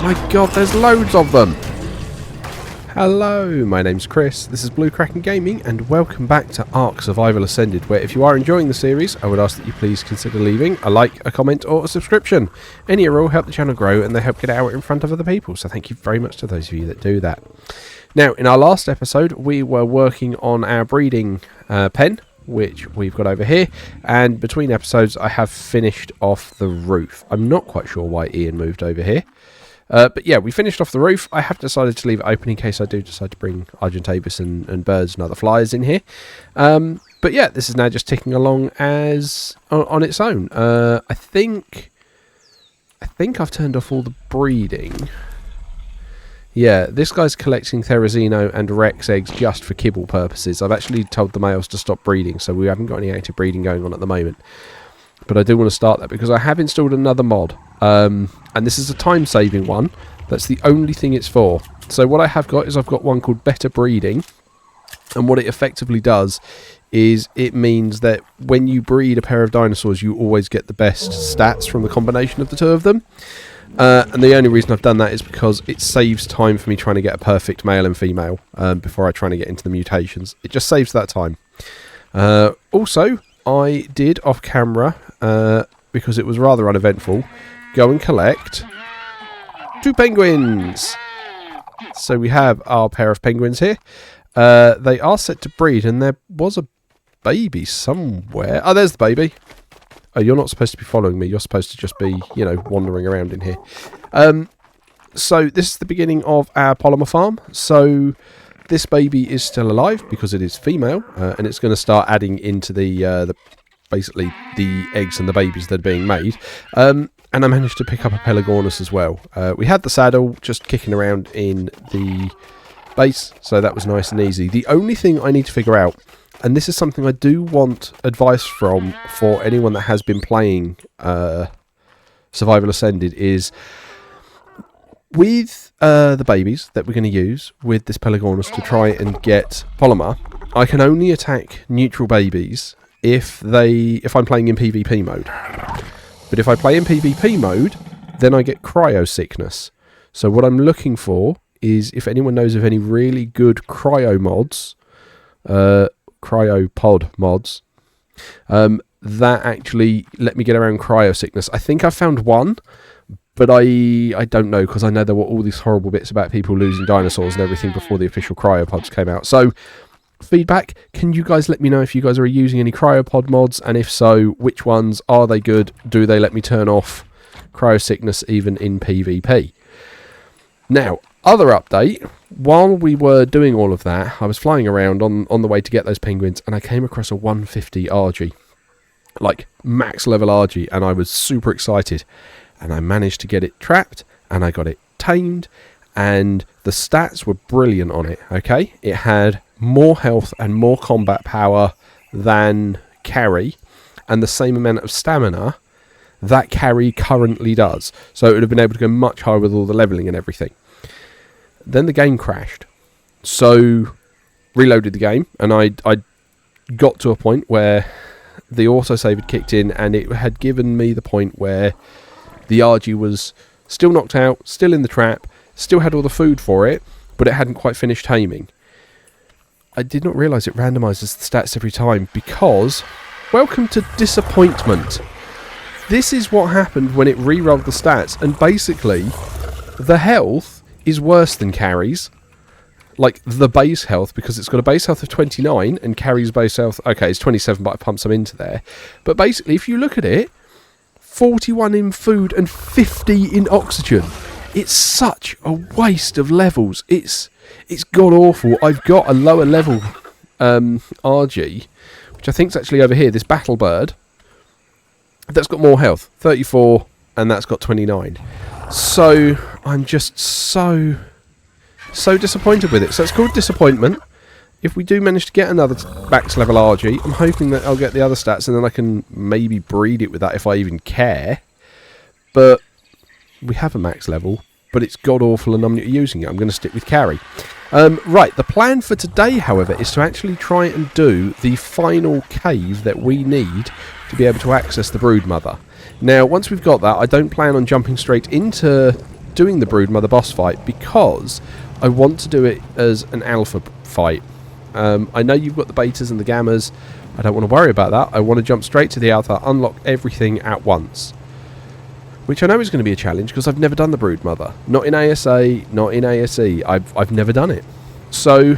My god, there's loads of them! Hello, my name's Chris, this is Blue Kraken Gaming, and welcome back to Ark Survival Ascended, where if you are enjoying the series, I would ask that you please consider leaving a like, a comment, or a subscription. Any or all help the channel grow, and they help get it out in front of other people, so thank you very much to those of you that do that. Now, in our last episode, we were working on our breeding pen, which we've got over here, and between episodes I have finished off the roof. I'm not quite sure why Ian moved over here. But yeah, we finished off the roof. I have decided to leave it open in case I do decide to bring Argentavis and birds and other flyers in here. But yeah, this is now just ticking along as on its own. I think I've turned off all the breeding. Yeah, this guy's collecting Therizino and Rex eggs just for kibble purposes. I've actually told the males to stop breeding, so we haven't got any active breeding going on at the moment. But I do want to start that because I have installed another mod. And this is a time-saving one. That's the only thing it's for. So what I have got is I've got one called Better Breeding. And what it effectively does is it means that when you breed a pair of dinosaurs, you always get the best stats from the combination of the two of them. And the only reason I've done that is because it saves time for me trying to get a perfect male and female before I try to get into the mutations. It just saves that time. Also, I did off camera, because it was rather uneventful, go and collect 2 penguins. So we have our pair of penguins here. They are set to breed, and there was a baby somewhere. Oh, there's the baby. Oh, you're not supposed to be following me. You're supposed to just be, you know, wandering around in here. So this is the beginning of our polymer farm. So this baby is still alive because it is female, and it's going to start adding into the basically the eggs and the babies that are being made. And I managed to pick up a Pelagornis as well. We had the saddle just kicking around in the base, so that was nice and easy. The only thing I need to figure out, and this is something I do want advice from for anyone that has been playing Survival Ascended, is with the babies that we're going to use with this Pelagornis to try and get polymer, I can only attack neutral babies if I'm playing in PvP mode. But if I play in PvP mode, then I get cryo sickness. So what I'm looking for is if anyone knows of any really good cryo mods, cryopod mods, that actually let me get around cryo sickness. I think I found one, but I don't know, because I know there were all these horrible bits about people losing dinosaurs and everything before the official cryopods came out. So feedback, can you guys let me know if you guys are using any cryopod mods, and if so, which ones? Are they good? Do they let me turn off cryo sickness even in PvP? Now, other update, while we were doing all of that, I was flying around on the way to get those penguins, and I came across a 150 RG, like max level RG, and I was super excited, and I managed to get it trapped, and I got it tamed, and the stats were brilliant on it. Okay, it had more health and more combat power than Carry, and the same amount of stamina that Carry currently does. So it would have been able to go much higher with all the leveling and everything. Then the game crashed. So reloaded the game, and I got to a point where the autosave had kicked in, and it had given me the point where the RG was still knocked out, still in the trap, still had all the food for it, but it hadn't quite finished taming. I did not realise it randomises the stats every time, because welcome to disappointment. This is what happened when it re-rolled the stats, and basically the health is worse than Carry's. Like the base health, because it's got a base health of 29 and Carry's base health, okay, it's 27, but I pumped some into there. But basically, if you look at it, 41 in food and 50 in oxygen. It's such a waste of levels. It's god awful. I've got a lower level RG, which I think is actually over here, this battle bird, that's got more health, 34, and that's got 29. So I'm just so disappointed with it. So it's called disappointment. If we do manage to get another max level RG, I'm hoping that I'll get the other stats, and then I can maybe breed it with that if I even care. But we have a max level, but it's god awful and I'm not using it. I'm going to stick with Carry. Right, the plan for today, however, is to actually try and do the final cave that we need to be able to access the broodmother. Now, once we've got that, I don't plan on jumping straight into doing the broodmother boss fight because I want to do it as an alpha fight. I know you've got the betas and the gammas. I don't want to worry about that. I want to jump straight to the alpha, unlock everything at once. Which I know is going to be a challenge because I've never done the broodmother. Not in ASA, not in ASE. I've never done it. So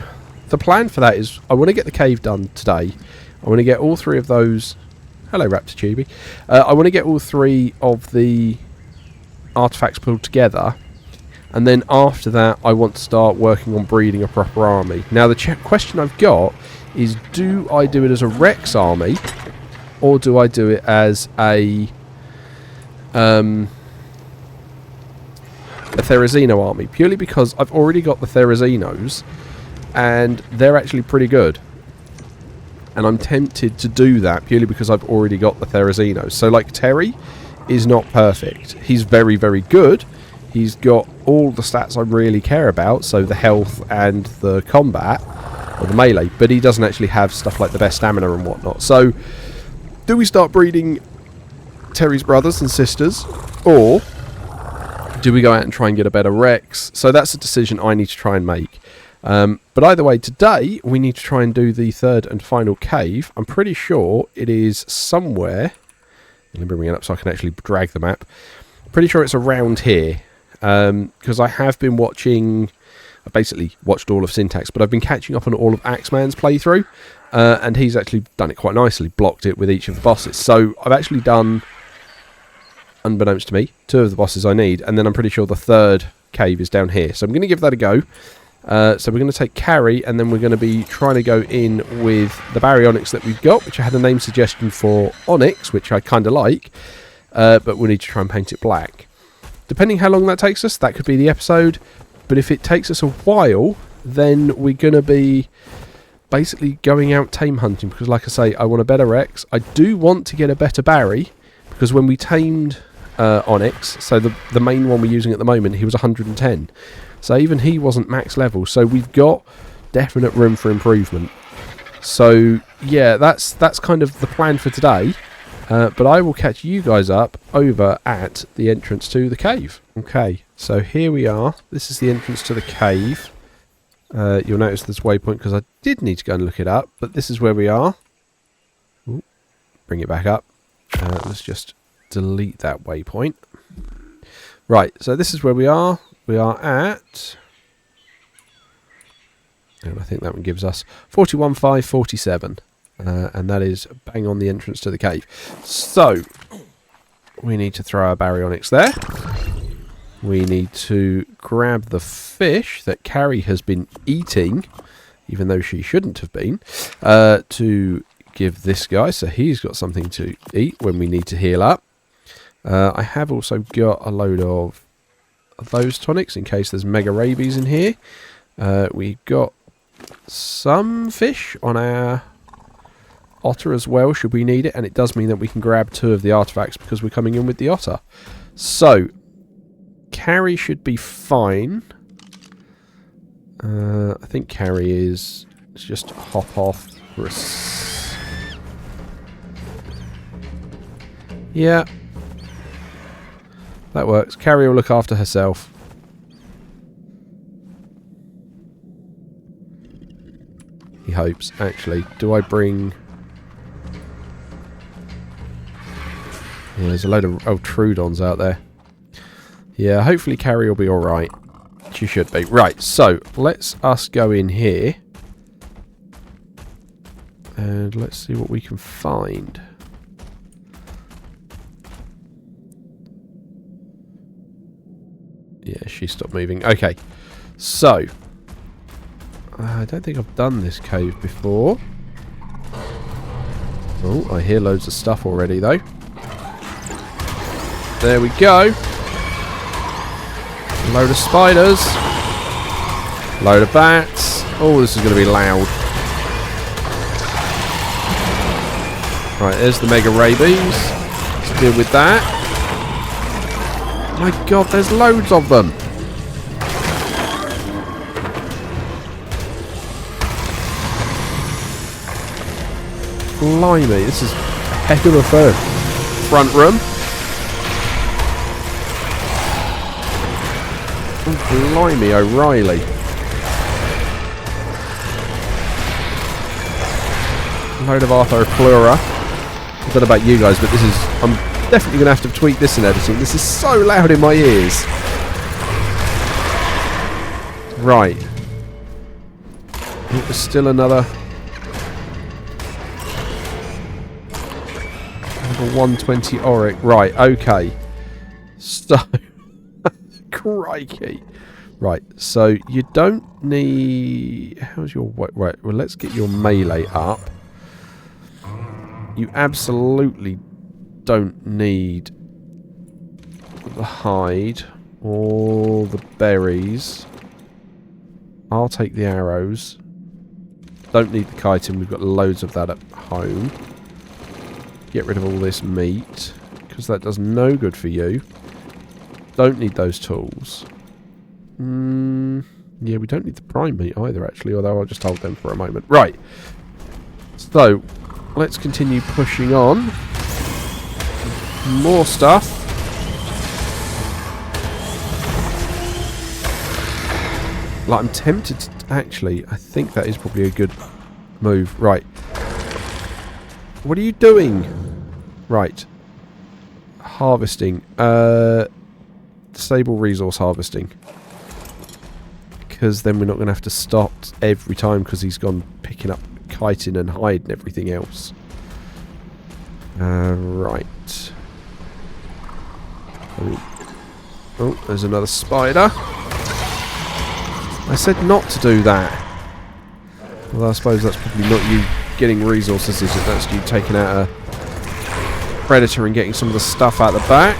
the plan for that is I want to get the cave done today. I want to get all 3 of those... Hello, Raptor I want to get all 3 of the artifacts pulled together. And then after that, I want to start working on breeding a proper army. Now, the question I've got is, do I do it as a Rex army, or do I do it as a Therizino army? Purely because I've already got the Therizinos, and they're actually pretty good. And I'm tempted to do that purely because I've already got the Therizinos. So, like, Terry is not perfect. He's very, very good. He's got all the stats I really care about, so the health and the combat, or the melee, but he doesn't actually have stuff like the best stamina and whatnot. So, do we start breeding Terry's brothers and sisters, or do we go out and try and get a better Rex? So that's a decision I need to try and make. But either way, today we need to try and do the 3rd and final cave. I'm pretty sure it is somewhere... Let me bring it up so I can actually drag the map. Pretty sure it's around here. Because I have been watching... I basically watched all of Syntax, but I've been catching up on all of Axeman's playthrough, and he's actually done it quite nicely, blocked it with each of the bosses. So I've actually done, unbeknownst to me, 2 of the bosses I need, and then I'm pretty sure the 3rd cave is down here. So I'm going to give that a go. So we're going to take Carrie, and then we're going to be trying to go in with the Baryonyx that we've got, which I had a name suggestion for Onyx, which I kind of like, but we'll need to try and paint it black. Depending how long that takes us, that could be the episode. But if it takes us a while, then we're going to be basically going out tame hunting. Because like I say, I want a better Rex. I do want to get a better Barry. Because when we tamed Onyx, so the main one we're using at the moment, he was 110. So even he wasn't max level. So we've got definite room for improvement. So yeah, that's kind of the plan for today. But I will catch you guys up over at the entrance to the cave. Okay, so here we are. This is the entrance to the cave. You'll notice this waypoint because I did need to go and look it up. But this is where we are. Ooh, bring it back up. Let's just delete that waypoint. Right, so this is where we are. We are at... and I think that one gives us 41,547. And that is bang on the entrance to the cave. So, we need to throw our Baryonyx there. We need to grab the fish that Carrie has been eating, even though she shouldn't have been, to give this guy, so he's got something to eat when we need to heal up. I have also got a load of those tonics in case there's mega rabies in here. We've got some fish on our otter as well, should we need it, and it does mean that we can grab 2 of the artifacts because we're coming in with the otter. So, Carrie should be fine. I think Carrie is... let's just hop off. Yeah. That works. Carrie will look after herself. He hopes. Actually, do I bring... yeah, there's a load of Trudons out there. Yeah, hopefully Carrie will be alright. She should be. Right, so, let's us go in here. And let's see what we can find. Yeah, she stopped moving. Okay, so... I don't think I've done this cave before. Oh, I hear loads of stuff already, though. There we go. Load of spiders. Load of bats. Oh, this is going to be loud. Right, there's the mega rabies. Let's deal with that. My god, there's loads of them. Blimey, this is a heck of a front room. Oh, blimey, O'Reilly. Load of Arthropleura. I don't know about you guys, but this is... I'm definitely going to have to tweak this in editing. This is so loud in my ears. Right. Oh, there's still another... Level 120 Auric. Right, okay. So... Crikey. Right, so you don't need... How's your... Right, well, let's get your melee up. You absolutely don't need the hide or the berries. I'll take the arrows. Don't need the chitin, we've got loads of that at home. Get rid of all this meat, because that does no good for you. Don't need those tools. Yeah, we don't need the prime meat either, actually, although I'll just hold them for a moment. Right. So, let's continue pushing on. More stuff. Like, I'm tempted to... Actually, I think that is probably a good move. Right. What are you doing? Right. Harvesting. Disable resource harvesting. Because then we're not going to have to stop every time because he's gone picking up chitin and hide and everything else. Right. Oh, there's another spider. I said not to do that. Well, I suppose that's probably not you getting resources, is it? That's you taking out a predator and getting some of the stuff out the back.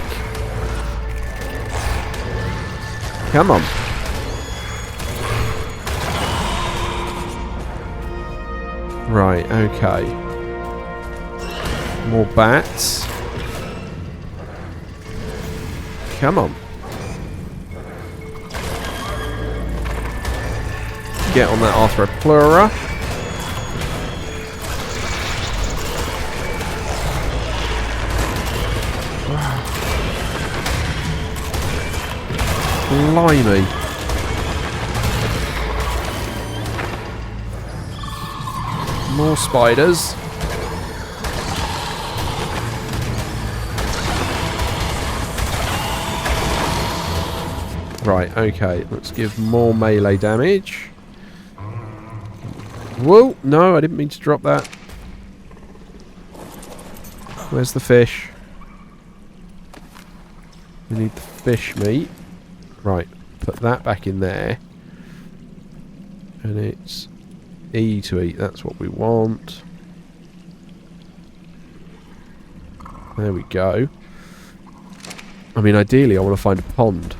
Come on. Right, okay. More bats. Come on. Get on that Arthropleura. Blimey. More spiders. Right, okay. Let's give more melee damage. Whoa! No, I didn't mean to drop that. Where's the fish? We need the fish meat. Right, put that back in there. And it's E to eat, that's what we want. There we go. I mean, ideally I want to find a pond.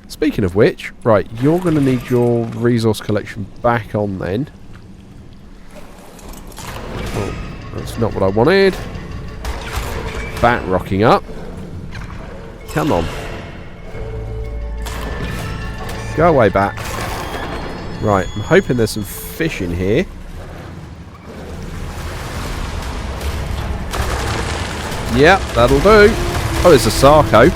Speaking of which, right, you're going to need your resource collection back on then. Oh, that's not what I wanted. Bat rocking up. Come on. Go away, bat. Right, I'm hoping there's some fish in here. Yep, that'll do. Oh, there's a Sarco.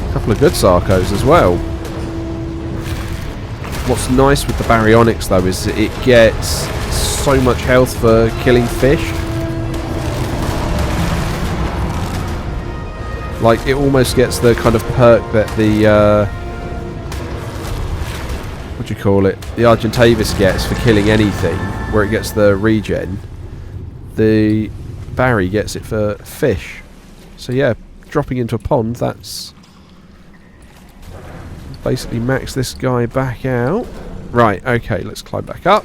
A couple of good Sarcos as well. What's nice with the baryonyx though is that it gets so much health for killing fish. Like, it almost gets the kind of perk that the, what do you call it? The Argentavis gets for killing anything, where it gets the regen. The Barry gets it for fish. So yeah, dropping into a pond, that's... basically max this guy back out. Right, okay, let's climb back up.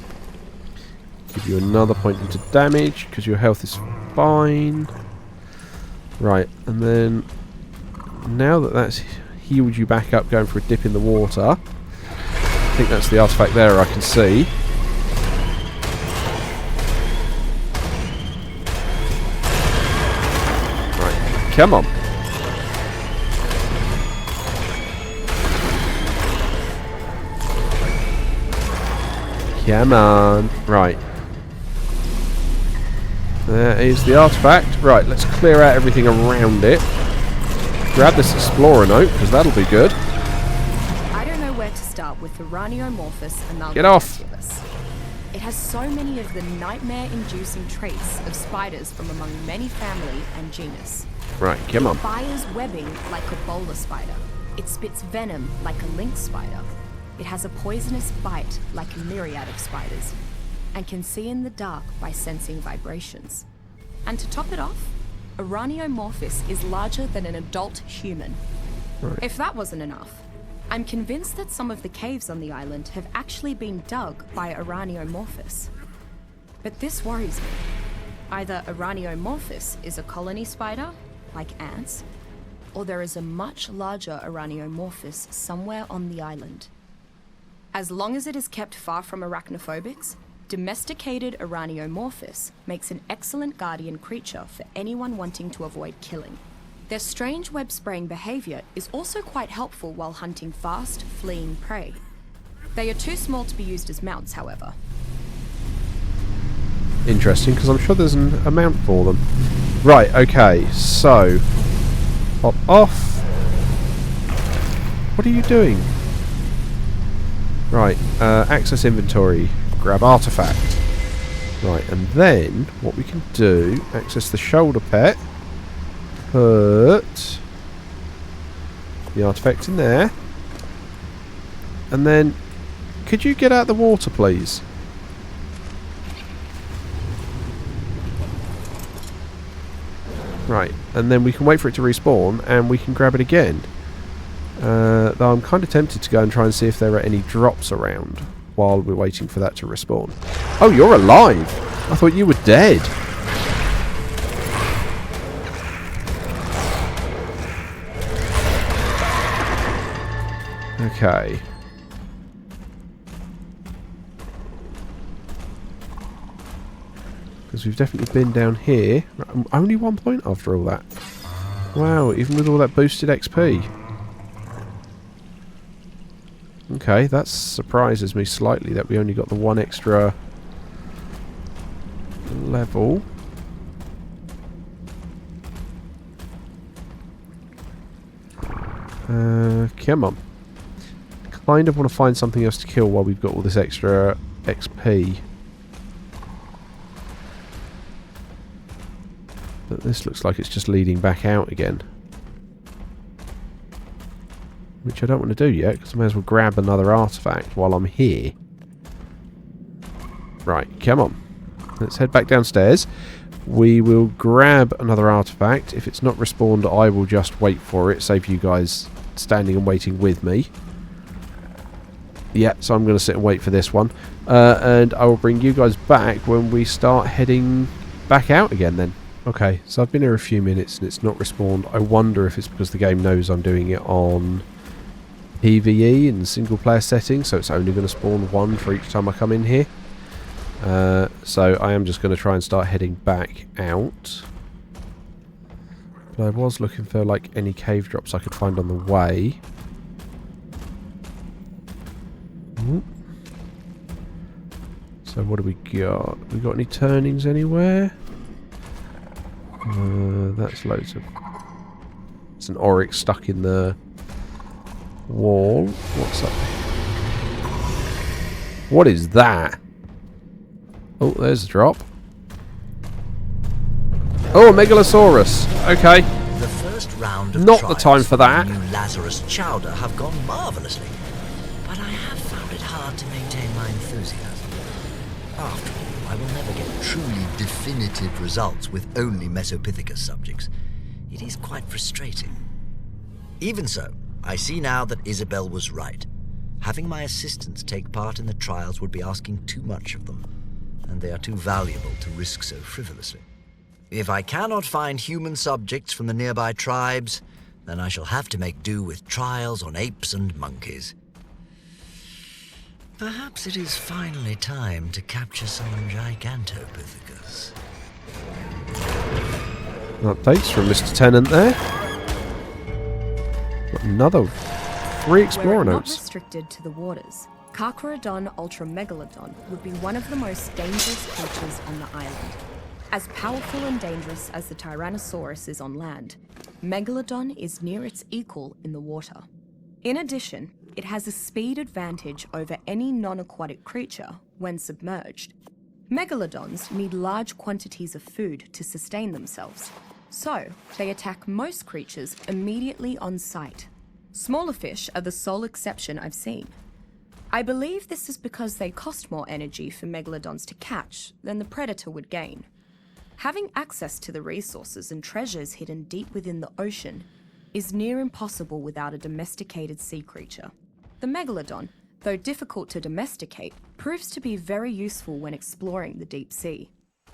Give you another point into damage, because your health is fine. Right, and then... now that that's healed you back up going for a dip in the water, I think that's the artifact there I can see. Right, come on. Come on. Right. There is the artifact. Right, let's clear out everything around it. Grab this explorer note, because that'll be good. I don't know where to start with the Raniomorphus amalgamatus. Get off! It has so many of the nightmare-inducing traits of spiders from among many family and genus. Right, come on. It fires webbing like a bowler spider. It spits venom like a lynx spider. It has a poisonous bite like a myriad of spiders, and can see in the dark by sensing vibrations. And to top it off, a Raniomorphus is larger than an adult human. Right. If that wasn't enough, I'm convinced that some of the caves on the island have actually been dug by a Raniomorphus. But this worries me. Either a Raniomorphus is a colony spider, like ants, or there is a much larger Raniomorphus somewhere on the island. As long as it is kept far from arachnophobics, domesticated Raniomorphus makes an excellent guardian creature for anyone wanting to avoid killing. Their strange web-spraying behavior is also quite helpful while hunting fast, fleeing prey. They are too small to be used as mounts, however. Interesting, because I'm sure there's a mount for them. Right, okay, so... Pop off. What are you doing? Right, access inventory. Grab artifact. Right, and then what we can do, access the shoulder pet. Put the artifact in there. And then, could you get out of the water, please? Right, and then we can wait for it to respawn, and we can grab it again. Though I'm kind of tempted to go and try and see if there are any drops around while we're waiting for that to respawn. Oh, you're alive! I thought you were dead. Okay. Because we've definitely been down here. Only 1 point after all that. Wow, even with all that boosted XP. Okay, that surprises me slightly that we only got the one extra level. Come on. Kind of want to find something else to kill while we've got all this extra XP. But this looks like it's just leading back out again. Which I don't want to do yet, because I may as well grab another artifact while I'm here. Right, come on. Let's head back downstairs. We will grab another artifact. If it's not respawned, I will just wait for it. Save you guys standing and waiting with me. Yeah, so I'm going to sit and wait for this one. And I will bring you guys back when we start heading back out again then. Okay, so I've been here a few minutes and it's not respawned. I wonder if it's because the game knows I'm doing it on PvE in single player settings, so it's only going to spawn one for each time I come in here. So I am just going to try and start heading back out. But I was looking for like any cave drops I could find on the way. So what do we got? We got any turnings anywhere? That's loads of... It's an oryx stuck in the wall. What's up? What is that? Oh, there's a drop. Oh, a Megalosaurus. Okay. The first round of not the time for that. New Lazarus chowder have gone marvelously, but I have found it hard to maintain my enthusiasm. After all, I will never get truly definitive results with only Mesopithecus subjects. It is quite frustrating. Even so, I see now that Isabel was right. Having my assistants take part in the trials would be asking too much of them, and they are too valuable to risk so frivolously. If I cannot find human subjects from the nearby tribes, then I shall have to make do with trials on apes and monkeys. Perhaps it is finally time to capture some Gigantopithecus. Updates from Mr. Tennant there. Got another 3 explorer Were it notes. not restricted to the waters, Carcharodon ultramegalodon would be one of the most dangerous creatures on the island. As powerful and dangerous as the Tyrannosaurus is on land, Megalodon is near its equal in the water. In addition, it has a speed advantage over any non-aquatic creature when submerged. Megalodons need large quantities of food to sustain themselves, so they attack most creatures immediately on sight. Smaller fish are the sole exception I've seen. I believe this is because they cost more energy for megalodons to catch than the predator would gain. Having access to the resources and treasures hidden deep within the ocean is near impossible without a domesticated sea creature. The megalodon, though difficult to domesticate, proves to be very useful when exploring the deep sea.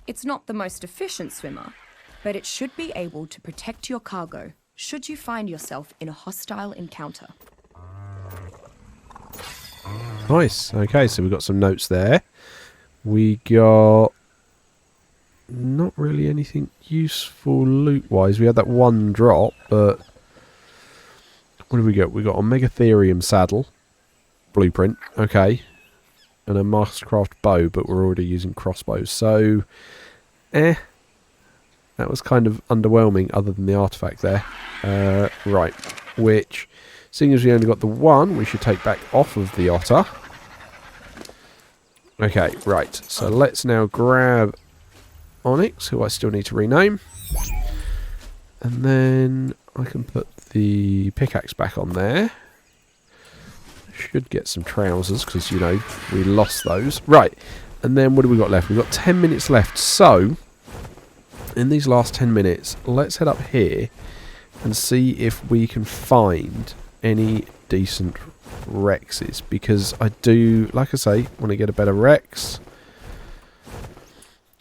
It's not the most efficient swimmer, but it should be able to protect your cargo should you find yourself in a hostile encounter. Nice. Okay, so we've got some notes there. We got not really anything useful loot-wise. We had that one drop, but what did we get? We got a Megatherium saddle. Blueprint. Okay. And a Mastercraft bow, but we're already using crossbows. So, that was kind of underwhelming other than the artifact there. Right. Which, seeing as we only got the one, we should take back off of the otter. Okay, right. So let's now grab Onyx, who I still need to rename. And then I can put the pickaxe back on there. Should get some trousers, because, you know, we lost those. Right. And then what do we got left? We've got 10 minutes left. So, in these last 10 minutes, let's head up here and see if we can find any decent Rexes. Because I do, like I say, want to get a better Rex.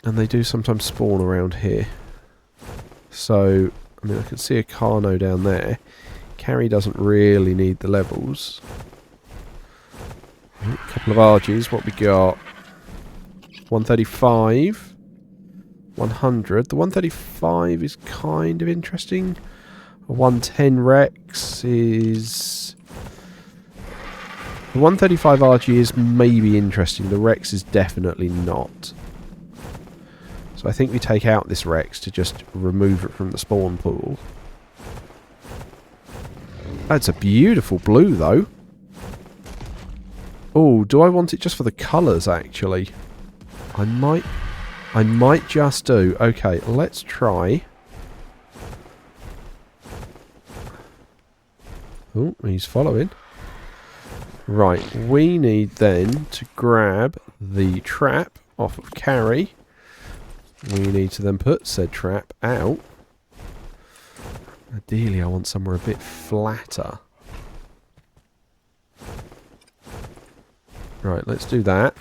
And they do sometimes spawn around here. So, I mean, I can see a Carno down there. Carry doesn't really need the levels. A couple of Argies. What we got? 135. 100. The 135 is kind of interesting. A 110 Rex is... The 135 RG is maybe interesting. The Rex is definitely not. So I think we take out this Rex to just remove it from the spawn pool. That's a beautiful blue, though. Oh, do I want it just for the colours, actually? I might just do. Okay, let's try. Oh, he's following. Right, we need then to grab the trap off of Carry. We need to then put said trap out. Ideally, I want somewhere a bit flatter. Right, let's do that.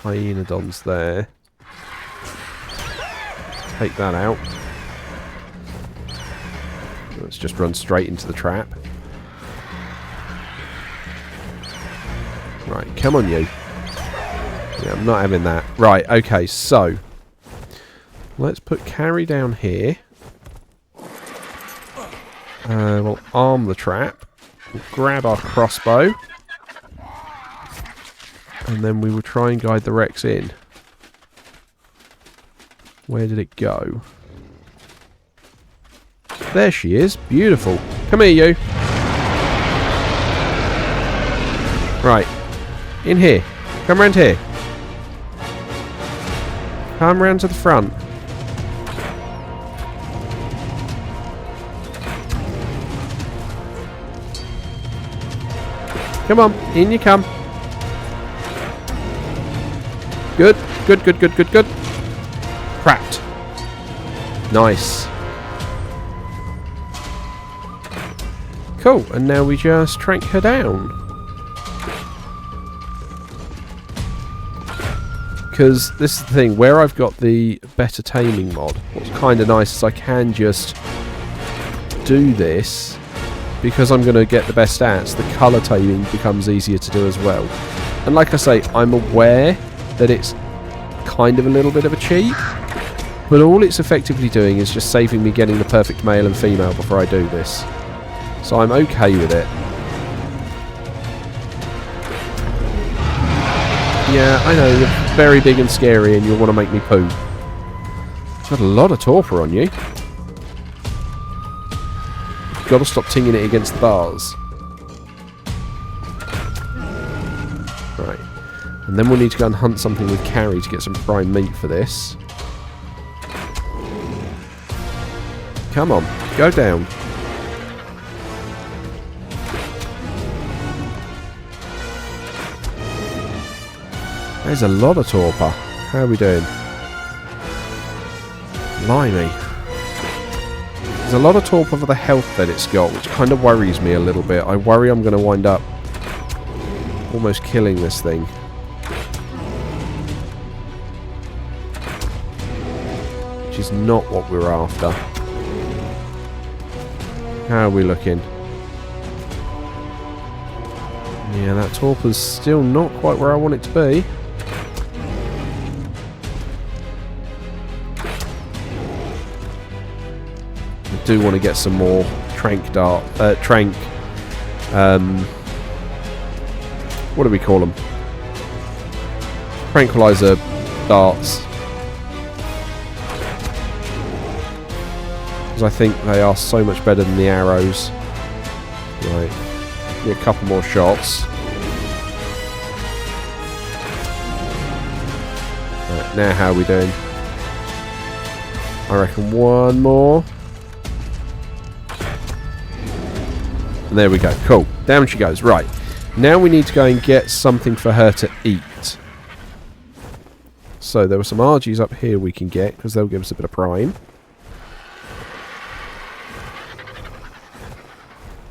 Hyenodon's there. Take that out. Let's just run straight into the trap. Right, come on you. Yeah, I'm not having that. Right, okay, so let's put Carry down here. We'll arm the trap. We'll grab our crossbow. And then we will try and guide the Rex in. Where did it go? There she is. Beautiful. Come here, you. Right. In here. Come round here. Come round to the front. Come on. In you come. Good. Good, good, good, good, good. Cracked. Nice. Cool. And now we just trank her down. Because this is the thing, where I've got the better taming mod, what's kind of nice is I can just do this because I'm going to get the best stats. The colour taming becomes easier to do as well. And like I say, I'm aware that it's kind of a little bit of a cheat, but all it's effectively doing is just saving me getting the perfect male and female before I do this. So I'm okay with it. Yeah, I know, you're very big and scary and you'll want to make me poo. You've got a lot of torpor on you. You've got to stop tinging it against the bars. Right. And then we'll need to go and hunt something with carry to get some prime meat for this. Come on, go down. There's a lot of torpor. How are we doing? Blimey. There's a lot of torpor for the health that it's got, which kind of worries me a little bit. I worry I'm going to wind up almost killing this thing. Which is not what we're after. How are we looking? Yeah, that torpor's still not quite where I want it to be. I do want to get some more what do we call them? Tranquilizer darts. Because I think they are so much better than the arrows. Right. Need a couple more shots. Right, now how are we doing? I reckon one more. And there we go. Cool. Down she goes. Right. Now we need to go and get something for her to eat. So there were some RGs up here we can get, because they'll give us a bit of prime.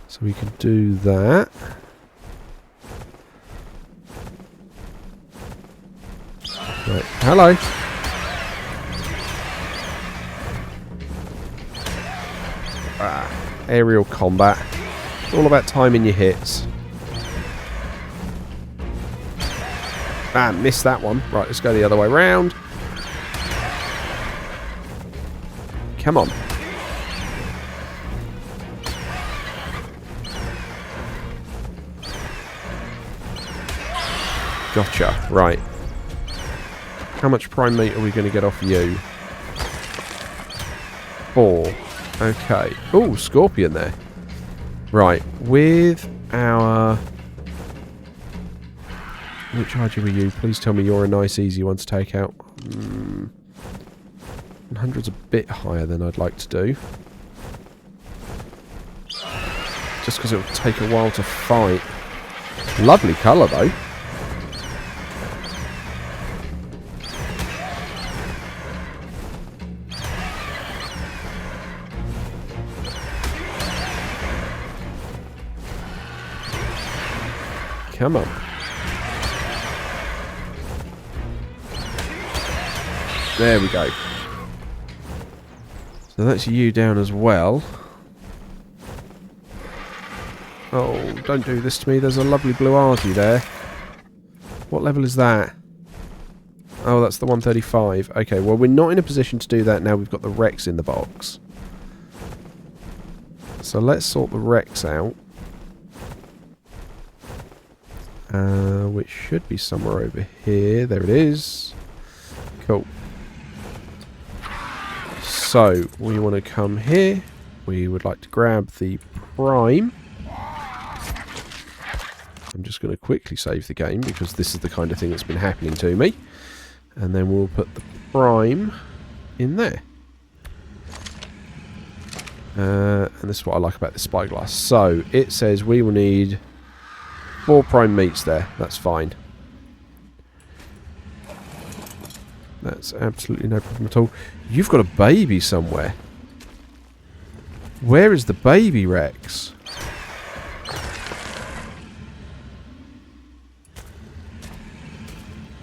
So we can do that. Right. Hello. Aerial combat. It's all about timing your hits. Missed that one. Right, let's go the other way round. Come on. Gotcha. Right. How much prime meat are we going to get off you? 4. Okay. Ooh, scorpion there. Right. With our... Which RG were you? Please tell me you're a nice, easy one to take out. 100's a bit higher than I'd like to do. Just because it will take a while to fight. Lovely colour, though. Come on. There we go. So that's you down as well. Oh, don't do this to me. There's a lovely blue RG there. What level is that? Oh, that's the 135. Okay, well, we're not in a position to do that now. We've got the Rex in the box. So let's sort the Rex out. Which should be somewhere over here. There it is. Cool. So, we want to come here. We would like to grab the prime. I'm just going to quickly save the game because this is the kind of thing that's been happening to me. And then we'll put the prime in there. And this is what I like about this spyglass. So, it says we will need 4 prime meats there. That's fine. That's absolutely no problem at all. You've got a baby somewhere. Where is the baby, Rex?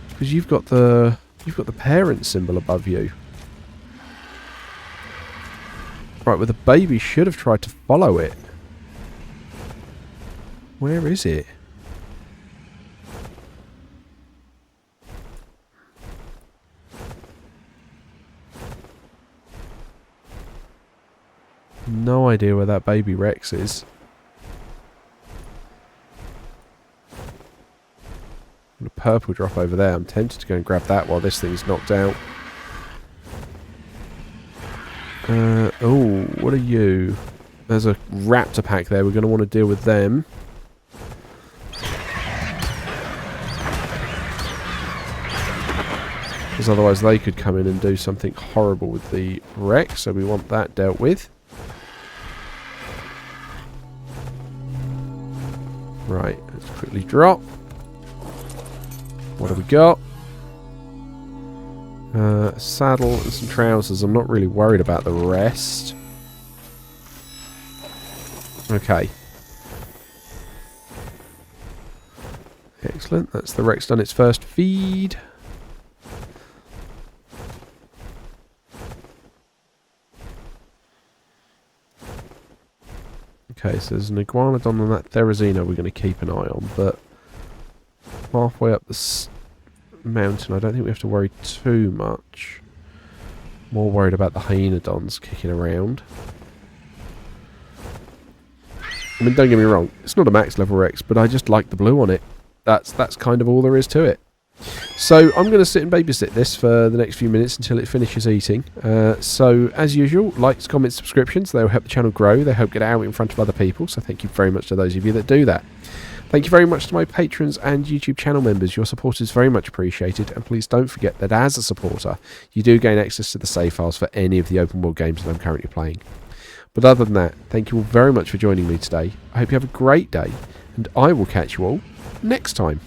Because you've got the parent symbol above you. Right, well the baby should have tried to follow it. Where is it? No idea where that baby Rex is. A purple drop over there. I'm tempted to go and grab that while this thing's knocked out. Oh, what are you? There's a raptor pack there. We're going to want to deal with them. Because otherwise they could come in and do something horrible with the wreck. So we want that dealt with. Right, let's quickly drop. What have we got? A saddle and some trousers. I'm not really worried about the rest. Okay. Excellent. That's the wreck's done its first feed. Okay, so there's an iguanodon and that therizino we're going to keep an eye on, but halfway up the mountain I don't think we have to worry too much. More worried about the hyenodons kicking around. I mean, don't get me wrong, it's not a max level Rex, but I just like the blue on it. That's kind of all there is to it. So I'm going to sit and babysit this for the next few minutes until it finishes eating. So as usual, likes, comments, subscriptions, they will help the channel grow. They help get it out in front of other people. So thank you very much to those of you that do that. Thank you very much to my patrons and YouTube channel members. Your support is very much appreciated. And please don't forget that as a supporter, you do gain access to the save files for any of the open world games that I'm currently playing. But other than that, thank you all very much for joining me today. I hope you have a great day, and I will catch you all next time.